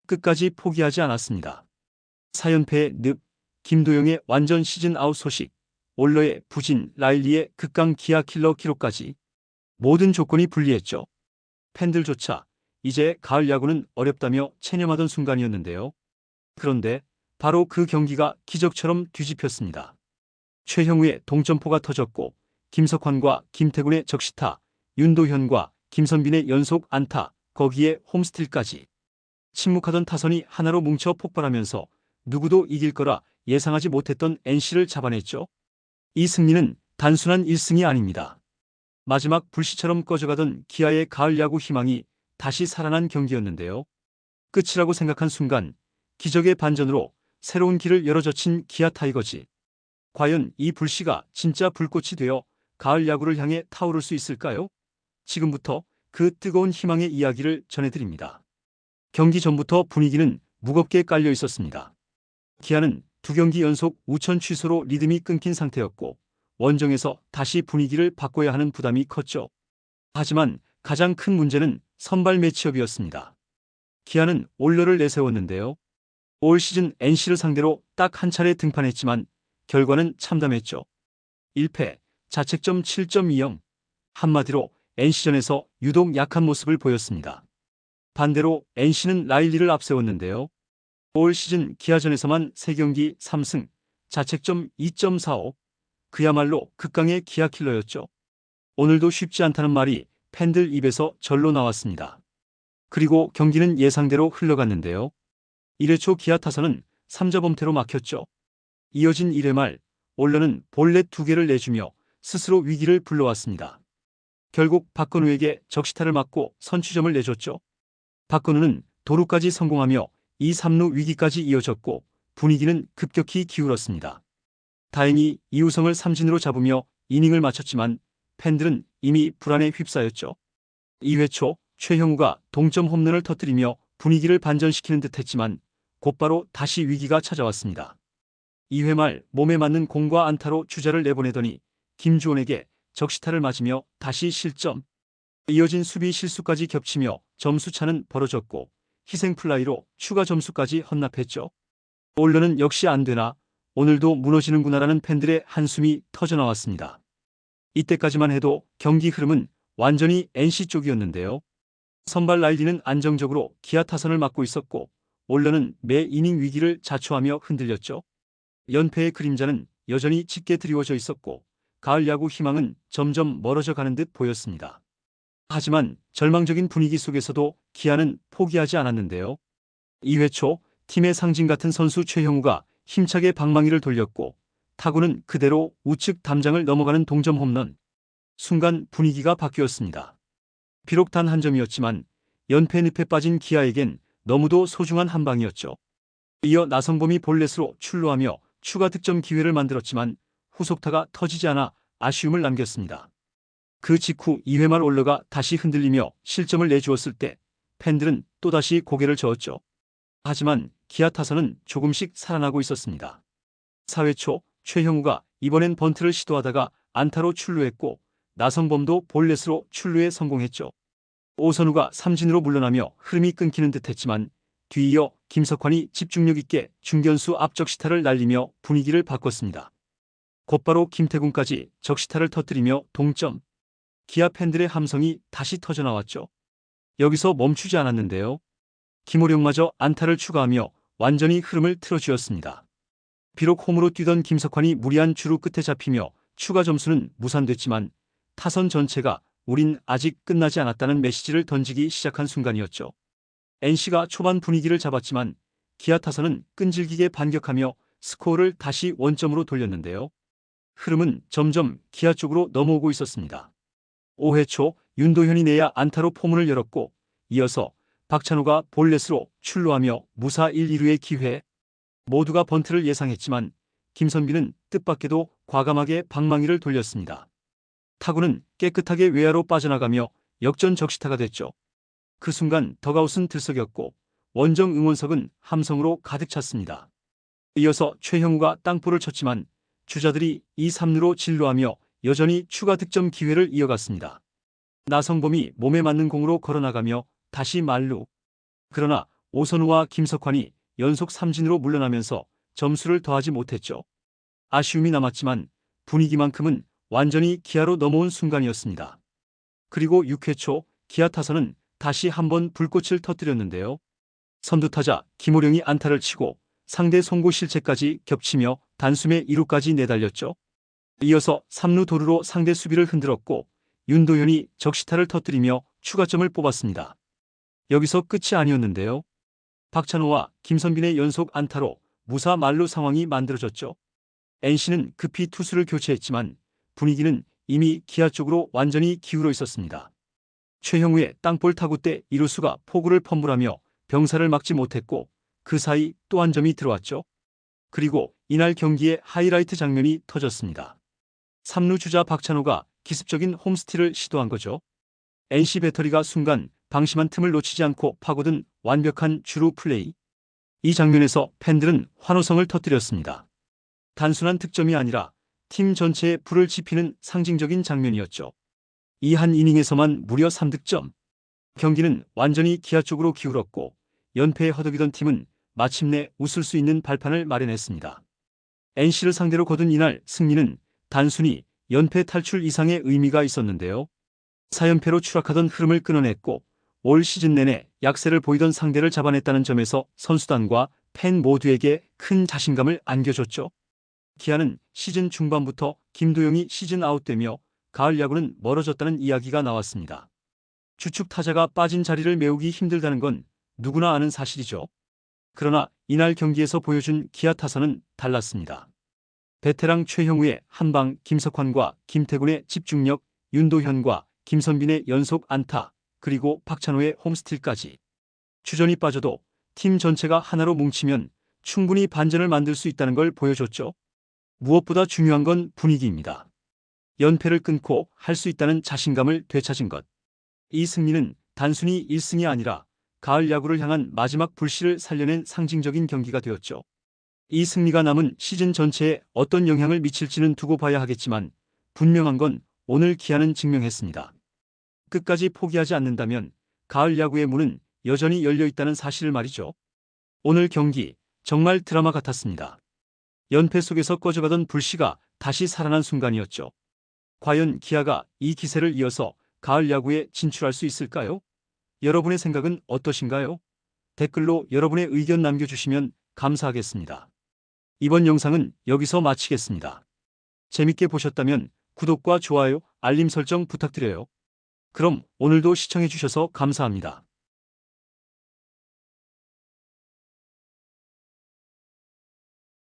끝까지 포기하지 않았습니다. 4연패의 늪, 김도영의 완전 시즌 아웃 소식, 올러의 부진, 라일리의 극강 기아 킬러 기록까지 모든 조건이 불리했죠. 팬들조차 이제 가을 야구는 어렵다며 체념하던 순간이었는데요. 그런데 바로 그 경기가 기적처럼 뒤집혔습니다. 최형우의 동점포가 터졌고 김석환과 김태군의 적시타, 윤도현과 김선빈의 연속 안타, 거기에 홈스틸까지. 침묵하던 타선이 하나로 뭉쳐 폭발하면서 누구도 이길 거라 예상하지 못했던 NC를 잡아냈죠. 이 승리는 단순한 1승이 아닙니다. 마지막 불씨처럼 꺼져가던 기아의 가을 야구 희망이 다시 살아난 경기였는데요. 끝이라고 생각한 순간 기적의 반전으로 새로운 길을 열어젖힌 기아 타이거즈. 과연 이 불씨가 진짜 불꽃이 되어 가을 야구를 향해 타오를 수 있을까요? 지금부터 그 뜨거운 희망의 이야기를 전해드립니다. 경기 전부터 분위기는 무겁게 깔려 있었습니다. 기아는 2경기 연속 우천 취소로 리듬이 끊긴 상태였고 원정에서 다시 분위기를 바꿔야 하는 부담이 컸죠. 하지만 가장 큰 문제는 선발 매치업이었습니다. 기아는 올러를 내세웠는데요. 올 시즌 NC를 상대로 딱 한 차례 등판했지만 결과는 참담했죠. 1패, 자책점 7.20. 한마디로 NC전에서 유독 약한 모습을 보였습니다. 반대로 NC는 라일리를 앞세웠는데요. 올 시즌 기아전에서만 3경기 3승, 자책점 2.45. 그야말로 극강의 기아 킬러였죠. 오늘도 쉽지 않다는 말이 팬들 입에서 절로 나왔습니다. 그리고 경기는 예상대로 흘러갔는데요. 1회 초 기아 타선은 3자 범퇴로 막혔죠. 이어진 1회 말 올러는 볼넷 2개를 내주며 스스로 위기를 불러왔습니다. 결국 박건우에게 적시타를 맞고 선취점을 내줬죠. 박건우는 도루까지 성공하며 2, 3루 위기까지 이어졌고 분위기는 급격히 기울었습니다. 다행히 이우성을 삼진으로 잡으며 이닝을 마쳤지만 팬들은 이미 불안에 휩싸였죠. 2회 초 최형우가 동점 홈런을 터뜨리며 분위기를 반전시키는 듯했지만 곧바로 다시 위기가 찾아왔습니다. 2회 말 몸에 맞는 공과 안타로 주자를 내보내더니 김주원에게 적시타를 맞으며 다시 실점. 이어진 수비 실수까지 겹치며 점수차는 벌어졌고 희생플라이로 추가 점수까지 헌납했죠. 올러는 역시 안 되나, 오늘도 무너지는구나라는 팬들의 한숨이 터져나왔습니다. 이때까지만 해도 경기 흐름은 완전히 NC 쪽이었는데요. 선발 라일리는 안정적으로 기아 타선을 맡고 있었고 올러는 매 이닝 위기를 자초하며 흔들렸죠. 연패의 그림자는 여전히 짙게 드리워져 있었고 가을 야구 희망은 점점 멀어져 가는 듯 보였습니다. 하지만 절망적인 분위기 속에서도 기아는 포기하지 않았는데요. 2회 초 팀의 상징 같은 선수 최형우가 힘차게 방망이를 돌렸고 타구는 그대로 우측 담장을 넘어가는 동점 홈런. 순간 분위기가 바뀌었습니다. 비록 단 한 점이었지만 연패 늪에 빠진 기아에겐 너무도 소중한 한 방이었죠. 이어 나성범이 볼넷으로 출루하며 추가 득점 기회를 만들었지만 후속타가 터지지 않아 아쉬움을 남겼습니다. 그 직후 2회 말 올러가 다시 흔들리며 실점을 내주었을 때 팬들은 또다시 고개를 저었죠. 하지만 기아 타선은 조금씩 살아나고 있었습니다. 4회 초 최형우가 이번엔 번트를 시도하다가 안타로 출루했고 나성범도 볼넷으로 출루에 성공했죠. 오선우가 삼진으로 물러나며 흐름이 끊기는 듯했지만 뒤이어 김석환이 집중력 있게 중견수 앞 적시타를 날리며 분위기를 바꿨습니다. 곧바로 김태군까지 적시타를 터뜨리며 동점. 기아 팬들의 함성이 다시 터져나왔죠. 여기서 멈추지 않았는데요. 김호령마저 안타를 추가하며 완전히 흐름을 틀어쥐었습니다. 비록 홈으로 뛰던 김석환이 무리한 주루 끝에 잡히며 추가 점수는 무산됐지만 타선 전체가 우린 아직 끝나지 않았다는 메시지를 던지기 시작한 순간이었죠. NC가 초반 분위기를 잡았지만 기아 타선은 끈질기게 반격하며 스코어를 다시 원점으로 돌렸는데요. 흐름은 점점 기아 쪽으로 넘어오고 있었습니다. 5회 초 윤도현이 내야 안타로 포문을 열었고 이어서 박찬호가 볼넷으로 출루하며 무사 1, 2루의 기회. 모두가 번트를 예상했지만 김선빈은 뜻밖에도 과감하게 방망이를 돌렸습니다. 타구는 깨끗하게 외야로 빠져나가며 역전 적시타가 됐죠. 그 순간 덕아웃은 들썩였고 원정 응원석은 함성으로 가득 찼습니다. 이어서 최형우가 땅볼을 쳤지만 주자들이 2, 3루로 진루하며 여전히 추가 득점 기회를 이어갔습니다. 나성범이 몸에 맞는 공으로 걸어나가며 다시 만루. 그러나 오선우와 김석환이 연속 삼진으로 물러나면서 점수를 더하지 못했죠. 아쉬움이 남았지만 분위기만큼은 완전히 기아로 넘어온 순간이었습니다. 그리고 6회 초 기아 타선은 다시 한번 불꽃을 터뜨렸는데요. 선두타자 김호령이 안타를 치고 상대 송구 실책까지 겹치며 단숨에 2루까지 내달렸죠. 이어서 3루 도루로 상대 수비를 흔들었고 윤도현이 적시타를 터뜨리며 추가점을 뽑았습니다. 여기서 끝이 아니었는데요. 박찬호와 김선빈의 연속 안타로 무사 만루 상황이 만들어졌죠. NC는 급히 투수를 교체했지만 분위기는 이미 기아 쪽으로 완전히 기울어 있었습니다. 최형우의 땅볼 타구 때 이루수가 포구를 펌블하며 병사를 막지 못했고 그 사이 또 한 점이 들어왔죠. 그리고 이날 경기의 하이라이트 장면이 터졌습니다. 3루 주자 박찬호가 기습적인 홈스틸을 시도한 거죠. NC 배터리가 순간 방심한 틈을 놓치지 않고 파고든 완벽한 주루 플레이. 이 장면에서 팬들은 환호성을 터뜨렸습니다. 단순한 득점이 아니라 팀 전체에 불을 지피는 상징적인 장면이었죠. 이 한 이닝에서만 무려 3득점. 경기는 완전히 기아 쪽으로 기울었고 연패에 허덕이던 팀은 마침내 웃을 수 있는 발판을 마련했습니다. NC를 상대로 거둔 이날 승리는 단순히 연패 탈출 이상의 의미가 있었는데요. 4연패로 추락하던 흐름을 끊어냈고 올 시즌 내내 약세를 보이던 상대를 잡아냈다는 점에서 선수단과 팬 모두에게 큰 자신감을 안겨줬죠. 기아는 시즌 중반부터 김도영이 시즌 아웃되며 가을 야구는 멀어졌다는 이야기가 나왔습니다. 주축 타자가 빠진 자리를 메우기 힘들다는 건 누구나 아는 사실이죠. 그러나 이날 경기에서 보여준 기아 타선은 달랐습니다. 베테랑 최형우의 한방, 김석환과 김태군의 집중력, 윤도현과 김선빈의 연속 안타, 그리고 박찬호의 홈스틸까지. 주전이 빠져도 팀 전체가 하나로 뭉치면 충분히 반전을 만들 수 있다는 걸 보여줬죠. 무엇보다 중요한 건 분위기입니다. 연패를 끊고 할 수 있다는 자신감을 되찾은 것. 이 승리는 단순히 1승이 아니라 가을 야구를 향한 마지막 불씨를 살려낸 상징적인 경기가 되었죠. 이 승리가 남은 시즌 전체에 어떤 영향을 미칠지는 두고 봐야 하겠지만 분명한 건 오늘 기아는 증명했습니다. 끝까지 포기하지 않는다면 가을 야구의 문은 여전히 열려 있다는 사실을 말이죠. 오늘 경기 정말 드라마 같았습니다. 연패 속에서 꺼져가던 불씨가 다시 살아난 순간이었죠. 과연 기아가 이 기세를 이어서 가을 야구에 진출할 수 있을까요? 여러분의 생각은 어떠신가요? 댓글로 여러분의 의견 남겨주시면 감사하겠습니다. 이번 영상은 여기서 마치겠습니다. 재밌게 보셨다면 구독과 좋아요, 알림 설정 부탁드려요. 그럼 오늘도 시청해주셔서 감사합니다.